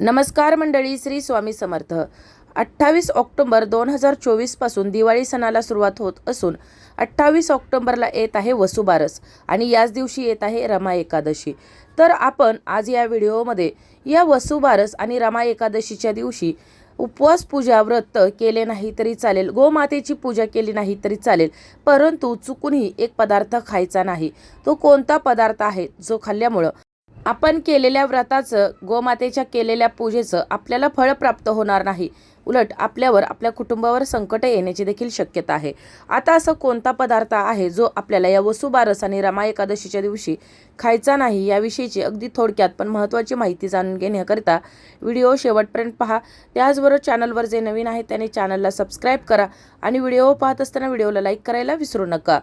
नमस्कार मंडळी, श्री स्वामी समर्थ. 28 ऑक्टोबर 2024 पासून दिवाळी सणाला सुरुवात होत असून 28 ऑक्टोबरला येत आहे वसुबारस आणि याच दिवशी येत आहे रमा एकादशी. तर आपण आज या व्हिडिओमध्ये या वसुबारस आणि रमा एकादशीच्या दिवशी उपवास पूजा व्रत केले नाही तरी चालेल, गोमातेची पूजा केली नाही तरी चालेल, परंतु चुकूनही एक पदार्थ खायचा नाही. तो कोणता पदार्थ आहे जो खाल्ल्यामुळं आपण केलेल्या व्रताचं, गोमातेच्या केलेल्या पूजेचं आपल्याला फळ प्राप्त होणार नाही, उलट आपल्यावर, आपल्या कुटुंबावर संकट येण्याची देखील शक्यता आहे. आता असं कोणता पदार्थ आहे जो आपल्याला या वसुबारस आणि रमा एकादशीच्या दिवशी खायचा नाही, याविषयीची अगदी थोडक्यात पण महत्त्वाची माहिती जाणून घेण्याकरिता व्हिडिओ शेवटपर्यंत पहा. त्याचबरोबर चॅनलवर जे नवीन आहेत त्याने चॅनलला सबस्क्राईब करा आणि व्हिडिओ पाहत असताना व्हिडिओला लाईक करायला विसरू नका.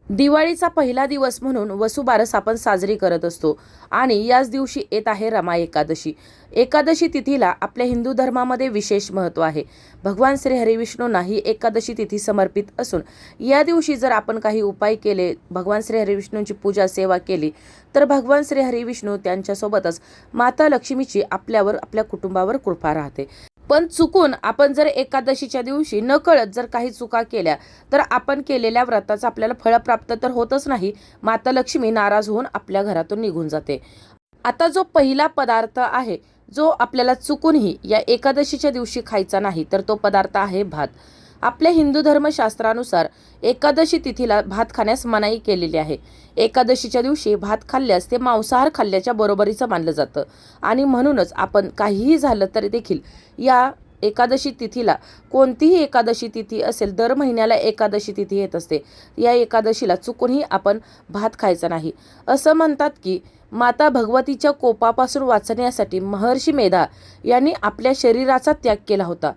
दिवाळीचा पहिला दिवस म्हणून वसुबारस आपण साजरी करत असतो आणि याच दिवशी येत आहे रमा एकादशी. एकादशी तिथीला आपल्या हिंदू धर्मामध्ये विशेष महत्त्व आहे. भगवान श्री हरिविष्णूंना ही एकादशी तिथी समर्पित असून या दिवशी जर आपण काही उपाय केले, भगवान श्री हरिविष्णूंची पूजा सेवा केली, तर भगवान श्री हरिविष्णू त्यांच्यासोबतच माता लक्ष्मीची आपल्यावर, आपल्या कुटुंबावर कृपा राहते. पण चुकून आपण जर एकादशीच्या दिवशी नकळत जर काही चुका केल्या तर आपण केलेल्या व्रताचं आपल्याला फळ प्राप्त तर होतच नाही, माता लक्ष्मी नाराज होऊन आपल्या घरातून निघून जाते. आता जो पहिला पदार्थ आहे जो आपल्याला चुकूनही या एकादशीच्या दिवशी खायचा नाही, तर तो पदार्थ आहे भात. आपल्या हिंदू धर्मशास्त्रानुसार एकादशी तिथीला भात खाण्यास मनाई केलेली आहे. एकादशीच्या दिवशी भात खाल्ल्यास ते मांसाहार खाल्ल्याच्या बरोबरीचं मानलं जातं आणि म्हणूनच आपण काहीही झालं तरी देखील या एकादशी तिथीला, कोणतीही एकादशी तिथी असेल, दर महिन्याला एकादशी तिथी येत असते, या एकादशीला चुकूनही आपण भात खायचा नाही. असं म्हणतात की माता भगवतीच्या कोपापासून वाचण्यासाठी महर्षी मेधा यांनी आपल्या शरीराचा त्याग केला होता.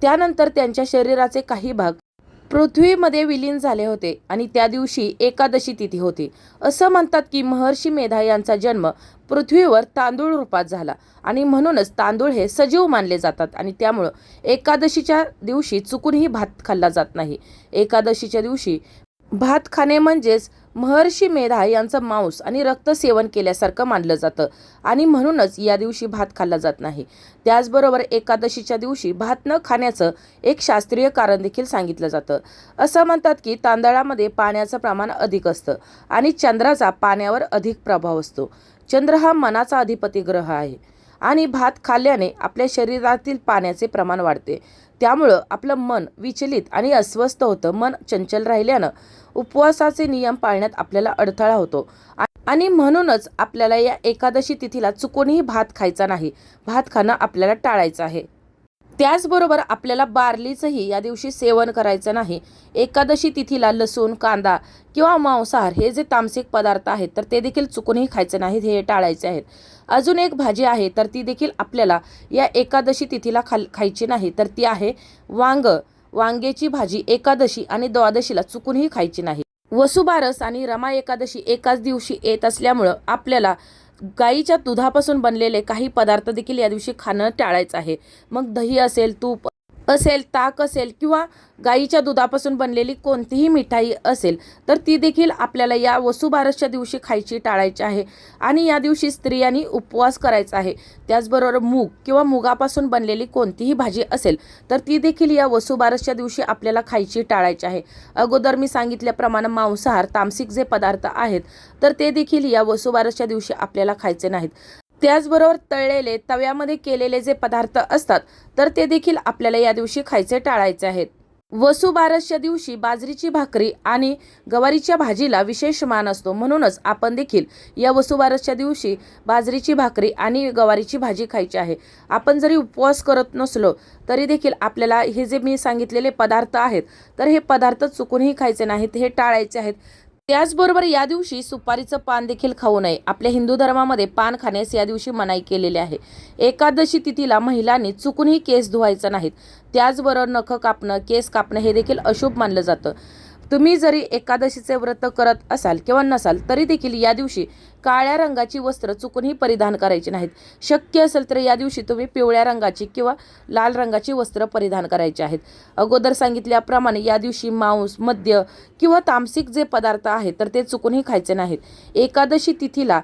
त्यानंतर त्यांच्या शरीराचे काही भाग पृथ्वीमध्ये विलीन झाले होते आणि त्या दिवशी एकादशी तिथी होती. असं म्हणतात की महर्षी मेधा यांचा जन्म पृथ्वीवर तांदूळ रूपात झाला आणि म्हणूनच तांदूळ हे सजीव मानले जातात आणि त्यामुळं एकादशीच्या दिवशी चुकूनही भात खाल्ला जात नाही. एकादशीच्या दिवशी भात खाणे म्हणजेच महर्षी मेधा यांचं मांस आणि रक्त सेवन केल्यासारखं मानलं जातं आणि म्हणूनच या दिवशी भात खाल्ला जात नाही. त्याचबरोबर एकादशीच्या दिवशी भात न खाण्याचं एक शास्त्रीय कारण देखील सांगितलं जातं. असं म्हणतात की तांदळामध्ये पाण्याचं प्रमाण अधिक असतं आणि चंद्राचा पाण्यावर अधिक प्रभाव असतो. चंद्र हा मनाचा अधिपती ग्रह आहे आणि भात खाल्ल्याने आपल्या शरीरातील पाण्याचे प्रमाण वाढते. त्यामुळं आपलं मन विचलित आणि अस्वस्थ होतं. मन चंचल राहिल्यानं उपवासाचे नियम पाळण्यात आपल्याला अडथळा होतो आणि म्हणूनच आपल्याला या एकादशी तिथीला चुकूनही भात खायचा नाही. भात खाणं आपल्याला टाळायचं आहे. त्याचबरोबर आपल्याला बार्लीचंही या दिवशी सेवन करायचं नाही. एकादशी तिथीला लसूण, कांदा किंवा मांसाहार हे जे तामसिक पदार्थ आहेत तर ते देखील चुकूनही खायचे नाहीत, हे टाळायचे आहेत. अजून एक भाजी आहे तर ती देखील आपल्याला या एकादशी तिथीला खायची नाही, तर ती आहे वांग्याची भाजी. एकादशी आणि द्वादशीला चुकूनही खायची नाही. वसुबारस आणि रमा एकादशी एकाच दिवशी येत असल्यामुळं आपल्याला गाईच्या दुधापासून बनलेले काही पदार्थ देखील या दिवशी खाणं टाळायचं आहे. मग दही असेल, तूप असेल, ताक असेल किंवा गाईच्या दुधापासून बनलेली कोणतीही मिठाई असेल तर ती देखील आपल्याला या वसुबारसच्या दिवशी खायची टाळायची आहे आणि या दिवशी स्त्रियांनी उपवास करायचा आहे. त्याचबरोबर मूग किंवा मुगापासून बनलेली कोणतीही भाजी असेल तर ती देखील या वसुबारसच्या दिवशी आपल्याला खायची टाळायची आहे. अगोदर मी सांगितल्याप्रमाणे मांसाहार, तामसिक जे पदार्थ आहेत तर ते देखील या वसुबारसच्या दिवशी आपल्याला खायचे नाहीत. त्याचबरोबर तळलेले, तव्यामध्ये केलेले जे पदार्थ असतात तर ते देखील आपल्याला या दिवशी खायचे टाळायचे आहेत. वसुबारसच्या दिवशी बाजरीची भाकरी आणि गवारीच्या भाजीला विशेष मान असतो, म्हणूनच आपण देखील या वसुबारसच्या दिवशी बाजरीची भाकरी आणि गवारीची भाजी खायची आहे. आपण जरी उपवास करत नसलो तरी देखील आपल्याला हे जे मी सांगितलेले पदार्थ आहेत तर हे पदार्थ चुकूनही खायचे नाहीत, हे टाळायचे आहेत. त्याचबरोबर या दिवशी सुपारीचं पान देखील खाऊ नये. आपल्या हिंदू धर्मामध्ये पान खाण्यास या दिवशी मनाई केलेली आहे. एकादशी तिथीला महिलांनी चुकूनही केस धुवायचे नाहीत. त्याचबरोबर नख कापणं, केस कापणं हे देखील अशुभ मानलं जातं. तुम्ही जरी एकादशीचे व्रत करत असाल किंवा नसाल तरी देखील या दिवशी काळ्या रंगाची वस्त्र चुकूनही परिधान करायची नाहीत. शक्य असेल तर या दिवशी तुम्ही पिवळ्या रंगाची किंवा लाल रंगाची वस्त्र परिधान करायची आहेत. अगोदर सांगितल्याप्रमाणे या दिवशी मांस, मद्य किंवा तामसिक जे पदार्थ आहेत तर ते चुकूनही खायचे नाहीत. एकादशी तिथीला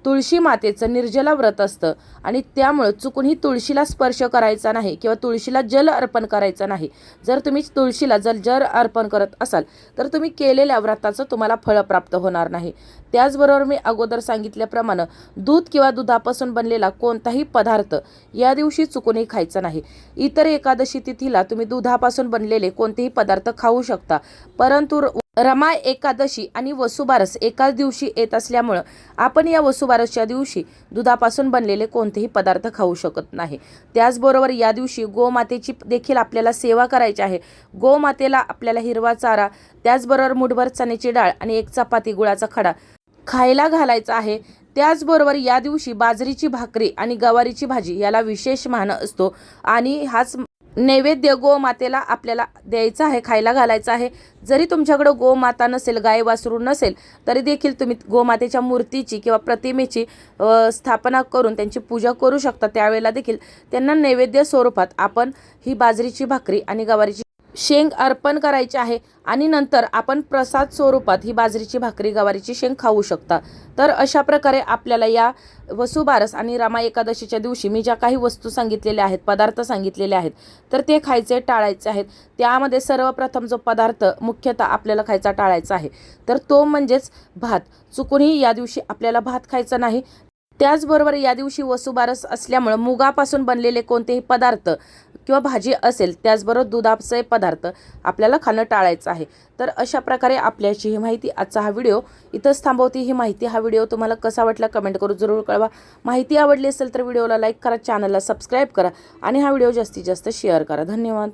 तुळशी मातेचं निर्जला व्रत असतं आणि त्यामुळं चुकूनही तुळशीला स्पर्श करायचा नाही किंवा तुळशीला जल अर्पण करायचं नाही. जर तुम्ही तुळशीला जल अर्पण करत असाल तर तुम्ही केलेल्या व्रताचं तुम्हाला फळ प्राप्त होणार नाही. त्याचबरोबर मी अगोदर सांगितल्याप्रमाणे दूध किंवा दुधापासून बनलेला कोणताही पदार्थ या दिवशी चुकूनही खायचा नाही. इतर एकादशी तिथीला तुम्ही दुधापासून बनलेले कोणतेही पदार्थ खाऊ शकता, परंतु रमा एकादशी आणि वसुबारस एकाच दिवशी येत असल्यामुळं आपण या वसुबारसच्या दिवशी दुधापासून बनलेले कोणतेही पदार्थ खाऊ शकत नाही. त्याचबरोबर या दिवशी गोमातेची देखील आपल्याला सेवा करायची आहे. गोमातेला आपल्याला हिरवा चारा, त्याचबरोबर मुठभर चण्याची डाळ आणि एक चपाती गुळाचा खडा खायला घालायचा आहे. त्याचबरोबर या दिवशी बाजरीची भाकरी आणि गवारीची भाजी याला विशेष मान असतो आणि हाच नैवेद्य गोमातेला आपल्याला द्यायचा आहे, खायला घालायचा आहे. जरी तुमच्याकडे गोमाता नसेल, गाय वासरू नसेल, तरी देखील तुम्ही गोमातेच्या मूर्तीची किंवा प्रतिमेची स्थापना करून त्यांची पूजा करू शकता. त्यावेळेला देखील त्यांना नैवेद्य स्वरूपात आपण ही बाजरीची भाकरी आणि गवारीची शेंग अर्पण करायची आहे आणि नंतर आपण प्रसाद स्वरूपात ही बाजरीची भाकरी गवारीची शेंग खाऊ शकता. तर अशा प्रकारे आपल्याला या वसुबारस आणि रमा एकादशीच्या दिवशी मी ज्या काही वस्तू सांगितलेल्या आहेत, पदार्थ सांगितलेले आहेत, तर ते खायचे टाळायचे आहेत. त्यामध्ये सर्वप्रथम जो पदार्थ मुख्यतः आपल्याला खायचा टाळायचा आहे तर तो म्हणजेच भात. चुकूनही या दिवशी आपल्याला भात खायचा नाही. त्याचबरोबर या दिवशी वसुबारस असल्यामुळं मुगापासून बनलेले कोणतेही पदार्थ किंवा भाजी असेल, त्याचबरोबर दुधाचे पदार्थ आपल्याला खाणं टाळायचं आहे. तर अशा प्रकारे आपल्याची ही माहिती, आजचा हा व्हिडिओ इथंच थांबवते. ही माहिती, हा व्हिडिओ तुम्हाला कसा वाटला कमेंट करून जरूर कळवा. माहिती आवडली असेल तर व्हिडिओला लाईक करा, चॅनलला सबस्क्राईब करा आणि हा व्हिडिओ जास्तीत जास्त शेअर करा. धन्यवाद.